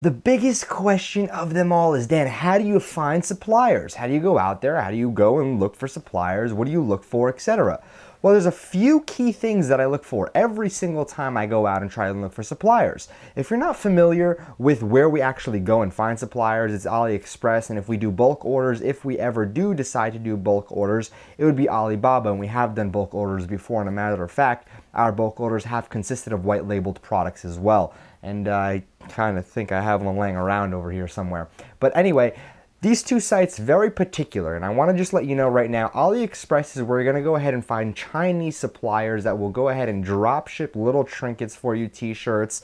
The biggest question of them all is, Dan, how do you find suppliers? How do you go out there? How do you go and look for suppliers? What do you look for, etc.? Well, there's a few key things that I look for every single time I go out and try and look for suppliers. If you're not familiar with where we actually go and find suppliers, it's AliExpress, and if we do bulk orders, if we ever do decide to do bulk orders, it would be Alibaba, and we have done bulk orders before, and a matter of fact, our bulk orders have consisted of white labeled products as well. And I kind of think I have one laying around over here somewhere. But anyway, these two sites very particular, and I want to just let you know right now, AliExpress is where you're going to go ahead and find Chinese suppliers that will go ahead and drop ship little trinkets for you, t-shirts,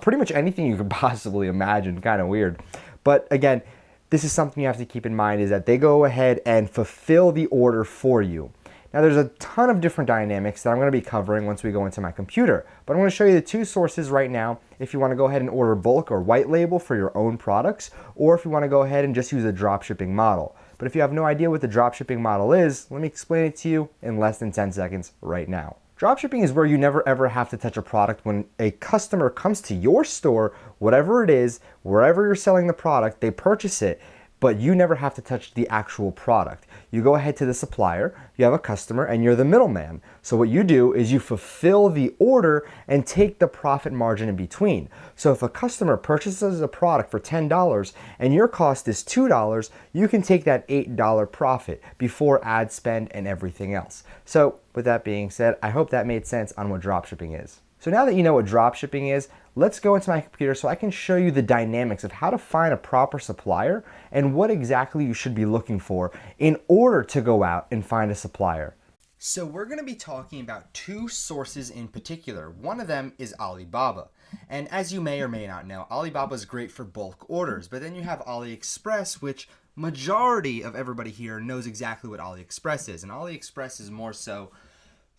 pretty much anything you could possibly imagine. Kind of weird. But again, this is something you have to keep in mind, is that they go ahead and fulfill the order for you. Now there's a ton of different dynamics that I'm going to be covering once we go into my computer, but I'm going to show you the two sources right now if you want to go ahead and order bulk or white label for your own products, or if you want to go ahead and just use a drop shipping model. But if you have no idea what the drop shipping model is, let me explain it to you in less than 10 seconds right now. Dropshipping is where you never ever have to touch a product. When a customer comes to your store, whatever it is, wherever you're selling the product, they purchase it, but you never have to touch the actual product. You go ahead to the supplier, you have a customer, and you're the middleman. So what you do is you fulfill the order and take the profit margin in between. So if a customer purchases a product for $10 and your cost is $2, you can take that $8 profit before ad spend and everything else. So with that being said, I hope that made sense on what dropshipping is. So now that you know what dropshipping is, let's go into my computer so I can show you the dynamics of how to find a proper supplier and what exactly you should be looking for in order to go out and find a supplier. So we're going to be talking about two sources in particular. One of them is Alibaba. And as you may or may not know, Alibaba is great for bulk orders, but then you have AliExpress, which majority of everybody here knows exactly what AliExpress is. And AliExpress is more so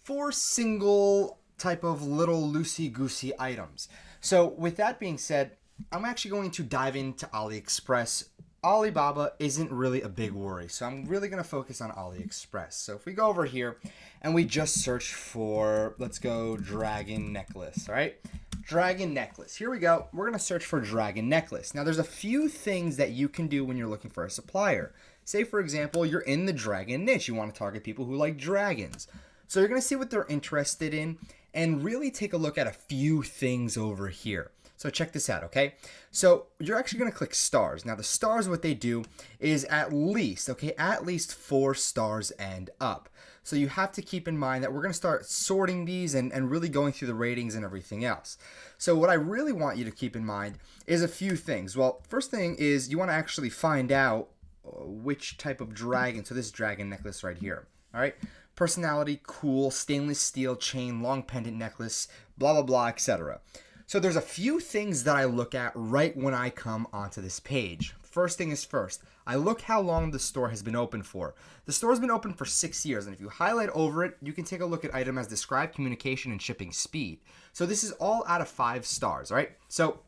for single type of little loosey-goosey items. So with that being said, I'm actually going to dive into AliExpress. Alibaba isn't really a big worry, so I'm really going to focus on AliExpress. So if we go over here and we just search for, let's go dragon necklace, all right? Dragon necklace. Here we go. We're going to search for dragon necklace. Now there's a few things that you can do when you're looking for a supplier. Say for example, you're in the dragon niche. You want to target people who like dragons. So you're going to see what they're interested in and really take a look at a few things over here. So check this out, okay? So you're actually going to click stars. Now the stars, what they do is at least 4 stars and up. So you have to keep in mind that we're going to start sorting these and really going through the ratings and everything else. So what I really want you to keep in mind is a few things. Well, first thing is you want to actually find out which type of dragon. So this dragon necklace right here, all right? Personality, cool, stainless steel chain, long pendant necklace, blah, blah, blah, etc. So there's a few things that I look at right when I come onto this page. First thing is first, I look how long the store has been open for. The store has been open for 6 years, and if you highlight over it, you can take a look at item as described, communication, and shipping speed. So this is all out of 5 stars, right? So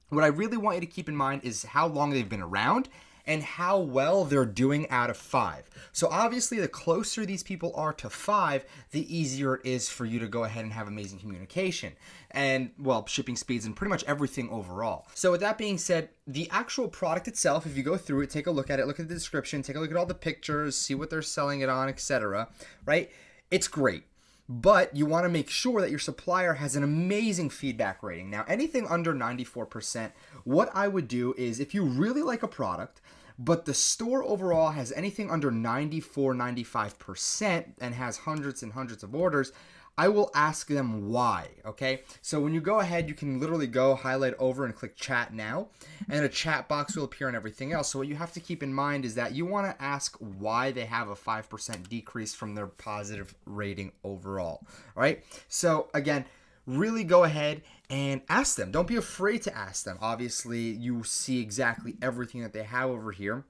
what I really want you to keep in mind is how long they've been around and how well they're doing out of 5. So obviously the closer these people are to 5, the easier it is for you to go ahead and have amazing communication and, well, shipping speeds and pretty much everything overall. So with that being said, the actual product itself, if you go through it, take a look at it, look at the description, take a look at all the pictures, see what they're selling it on, etc., right? It's great. But you want to make sure that your supplier has an amazing feedback rating. Now, anything under 94%, what I would do is if you really like a product, but the store overall has anything under 94, 95% and has hundreds and hundreds of orders, I will ask them why, okay? So when you go ahead, you can literally go highlight over and click chat now, and a chat box will appear and everything else. So what you have to keep in mind is that you want to ask why they have a 5% decrease from their positive rating overall, all right? So again, really go ahead and ask them. Don't be afraid to ask them. Obviously, you see exactly everything that they have over here,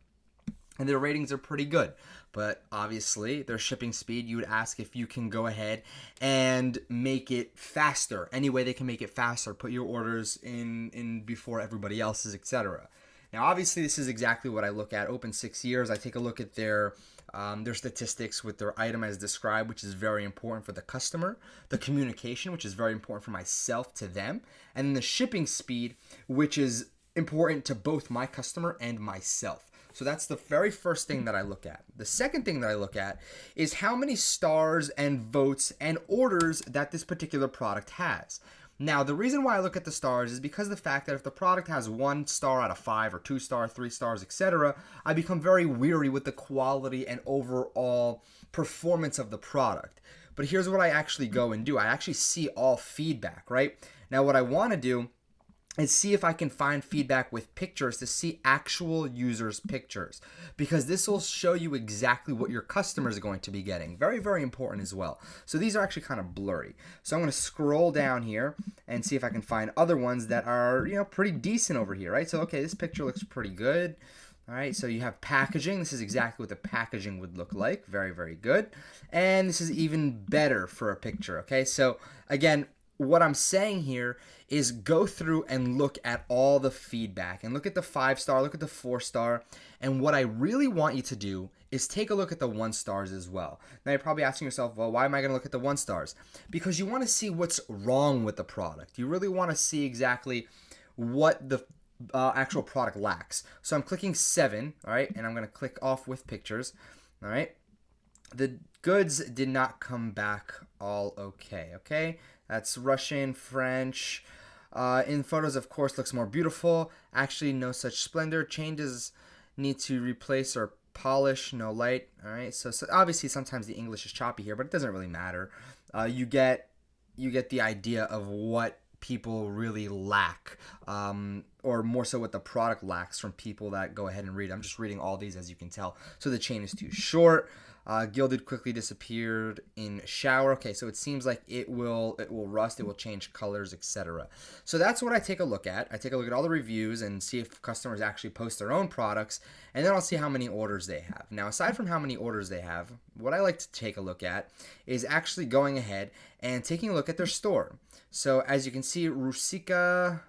and their ratings are pretty good. But obviously, their shipping speed, you would ask if you can go ahead and make it faster. Any way they can make it faster. Put your orders in before everybody else's, etc. Now, obviously, this is exactly what I look at. Open 6 years. I take a look at their statistics with their item as described, which is very important for the customer. The communication, which is very important for myself to them. And then the shipping speed, which is important to both my customer and myself. So that's the very first thing that I look at. The second thing that I look at is how many stars and votes and orders that this particular product has. Now, the reason why I look at the stars is because of the fact that if the product has 1 star out of 5 or 2 star, 3 stars, etc., I become very weary with the quality and overall performance of the product. But here's what I actually go and do. I actually see all feedback, right? Now, what I want to do and see if I can find feedback with pictures to see actual users' pictures, because this will show you exactly what your customers are going to be getting. Very, very important as well. So these are actually kind of blurry. So I'm going to scroll down here and see if I can find other ones that are, pretty decent over here, right? So, okay, this picture looks pretty good. All right, so you have packaging. This is exactly what the packaging would look like. Very, very good. And this is even better for a picture, okay? So, again, what I'm saying here is go through and look at all the feedback and look at the 5-star, look at the 4-star. And what I really want you to do is take a look at the 1 stars as well. Now you're probably asking yourself, well, why am I going to look at the 1 stars? Because you want to see what's wrong with the product. You really want to see exactly what the actual product lacks. So I'm clicking 7, all right, and I'm going to click off with pictures, all right. The goods did not come back all okay. That's Russian, French. In photos, of course, looks more beautiful. Actually, no such splendor. Changes need to replace or polish. No light. All right. So obviously, sometimes the English is choppy here, but it doesn't really matter. You get the idea of what people really lack, or more so what the product lacks from people that go ahead and read. I'm just reading all these, as you can tell. So the chain is too short. Gilded quickly disappeared in shower. Okay, so it seems like it will rust, it will change colors, etc. So that's what I take a look at. I take a look at all the reviews and see if customers actually post their own products, and then I'll see how many orders they have. Now, aside from how many orders they have, what I like to take a look at is actually going ahead and taking a look at their store. So as you can see, Rusika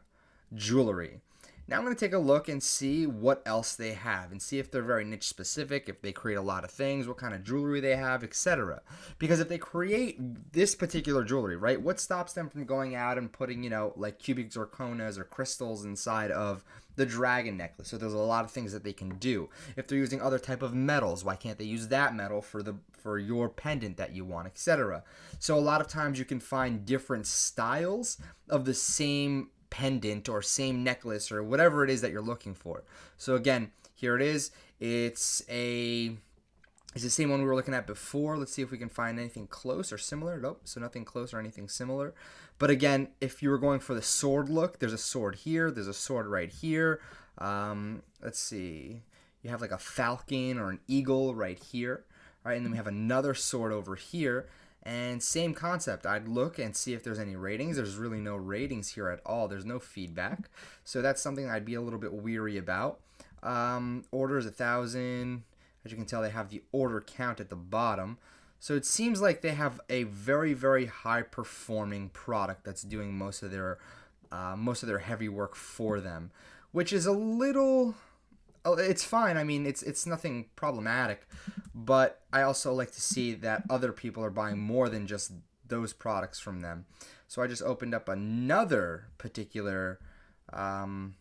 Jewelry. Now I'm going to take a look and see what else they have and see if they're very niche specific, if they create a lot of things, what kind of jewelry they have, etc. Because if they create this particular jewelry, right, what stops them from going out and putting, like cubic zirconas or crystals inside of the dragon necklace? So there's a lot of things that they can do. If they're using other type of metals, why can't they use that metal for your pendant that you want, etc. So a lot of times you can find different styles of the same pendant or same necklace or whatever it is that you're looking for. So again, here it is. It's the same one we were looking at before. Let's see if we can find anything close or similar. Nope, so nothing close or anything similar. But again, if you were going for the sword look, there's a sword here. There's a sword right here. Let's see. You have like a falcon or an eagle right here. All right, and then we have another sword over here. And same concept. I'd look and see if there's any ratings. There's really no ratings here at all. There's no feedback. So that's something I'd be a little bit weary about. Orders 1,000. As you can tell, they have the order count at the bottom. So it seems like they have a very, very high performing product that's doing most of their heavy work for them, which is a little... Oh, it's fine. I mean, it's nothing problematic, but I also like to see that other people are buying more than just those products from them. So I just opened up another particular product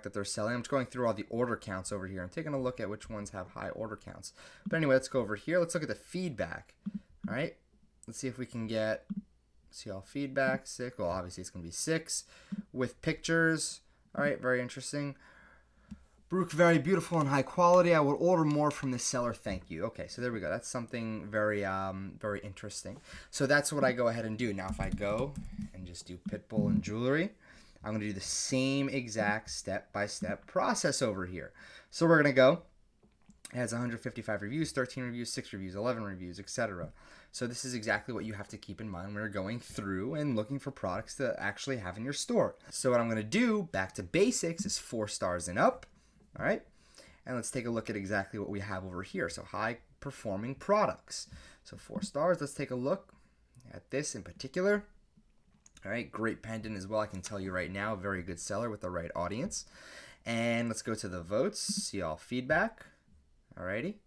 that they're selling. I'm just going through all the order counts over here. I'm taking a look at which ones have high order counts. But anyway, let's go over here. Let's look at the feedback. All right. Let's see if we can see all feedback. 6. Well, obviously it's going to be 6 with pictures. All right. Very interesting. Brook, very beautiful and high quality. I would order more from this seller. Thank you. Okay, so there we go. That's something very, very interesting. So that's what I go ahead and do. Now, if I go and just do Pitbull and jewelry, I'm going to do the same exact step-by-step process over here. So we're going to go. It has 155 reviews, 13 reviews, 6 reviews, 11 reviews, etc. So this is exactly what you have to keep in mind when you're going through and looking for products to actually have in your store. So what I'm going to do, back to basics, is 4 stars and up. All right, and let's take a look at exactly what we have over here. So high performing products. So 4 stars. Let's take a look at this in particular. All right, great pendant as well. I can tell you right now, very good seller with the right audience. And let's go to the votes. See all feedback. All righty,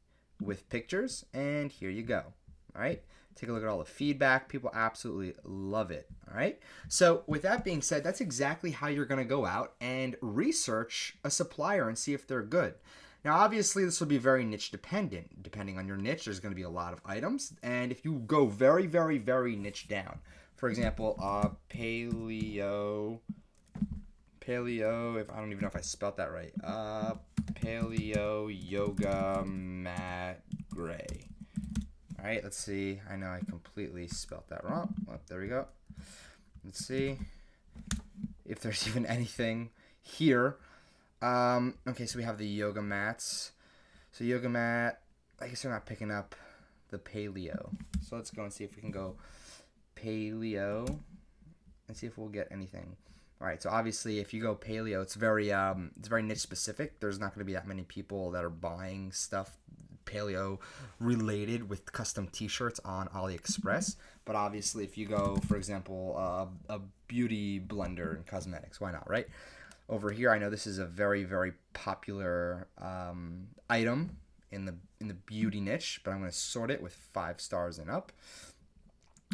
with pictures, and here you go. All right. Take a look at all the feedback. People absolutely love it. All right. So with that being said, that's exactly how you're going to go out and research a supplier and see if they're good. Now, obviously, this will be very niche dependent. Depending on your niche, there's going to be a lot of items. And if you go very, very, very niche down, for example, paleo, if I don't even know if I spelled that right, paleo yoga mat gray. All right, let's see. I know I completely spelled that wrong. Well, there we go. Let's see if there's even anything here. Okay, so we have the yoga mats. So yoga mat, I guess they're not picking up the paleo. So let's go and see if we can go paleo and see if we'll get anything. All right, so obviously if you go paleo, it's very niche specific. There's not going to be that many people that are buying stuff paleo related with custom t-shirts on AliExpress. But obviously if you go, for example, a beauty blender and cosmetics, why not, right? Over here, I know this is a very, very popular item in the beauty niche, but I'm going to sort it with 5 stars and up.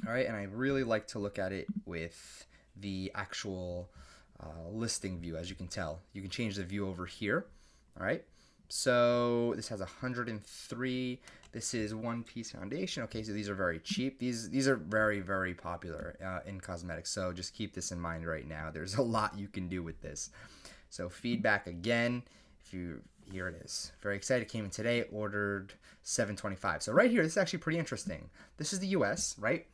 All right, and I really like to look at it with the actual listing view. As you can tell, you can change the view over here. All right, so this has 103. This is one piece foundation. Okay, so these are very cheap. These are very, very popular in cosmetics. So just keep this in mind right now. There's a lot you can do with this. So feedback again. Here it is. Very excited. Came in today. Ordered $7.25. So right here, this is actually pretty interesting. This is the U.S., right?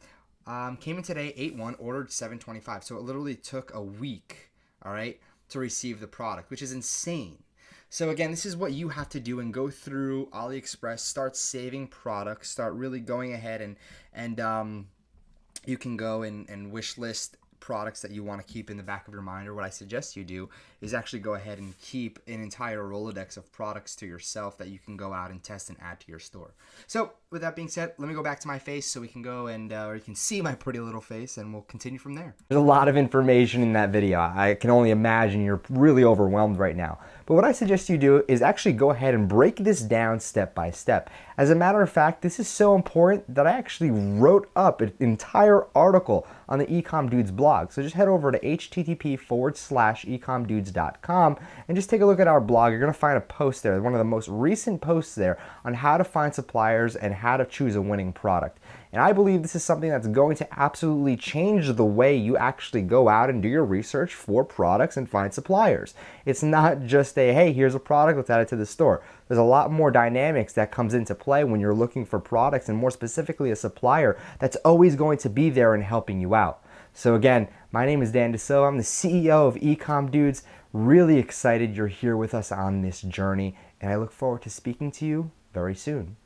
Came in today, 8/1, ordered $7.25. So it literally took a week, all right, to receive the product, which is insane. So again, this is what you have to do and go through AliExpress, start saving products, start really going ahead and you can go and wish list products that you want to keep in the back of your mind, or what I suggest you do is actually go ahead and keep an entire Rolodex of products to yourself that you can go out and test and add to your store. So with that being said, let me go back to my face so we can go and or you can see my pretty little face, and we'll continue from there. There's a lot of information in that video. I can only imagine you're really overwhelmed right now. But what I suggest you do is actually go ahead and break this down step by step. As a matter of fact, this is so important that I actually wrote up an entire article on the eCom Dudes blog. So just head over to http:/ecomdudes.com and just take a look at our blog. You're going to find a post there, one of the most recent posts there, on how to find suppliers and how to choose a winning product. And I believe this is something that's going to absolutely change the way you actually go out and do your research for products and find suppliers. It's not just a, hey, here's a product, let's add it to the store. There's a lot more dynamics that comes into play when you're looking for products, and more specifically a supplier that's always going to be there and helping you out. So again, my name is Dan DeSilva. I'm the CEO of eCom Dudes. Really excited you're here with us on this journey, and I look forward to speaking to you very soon.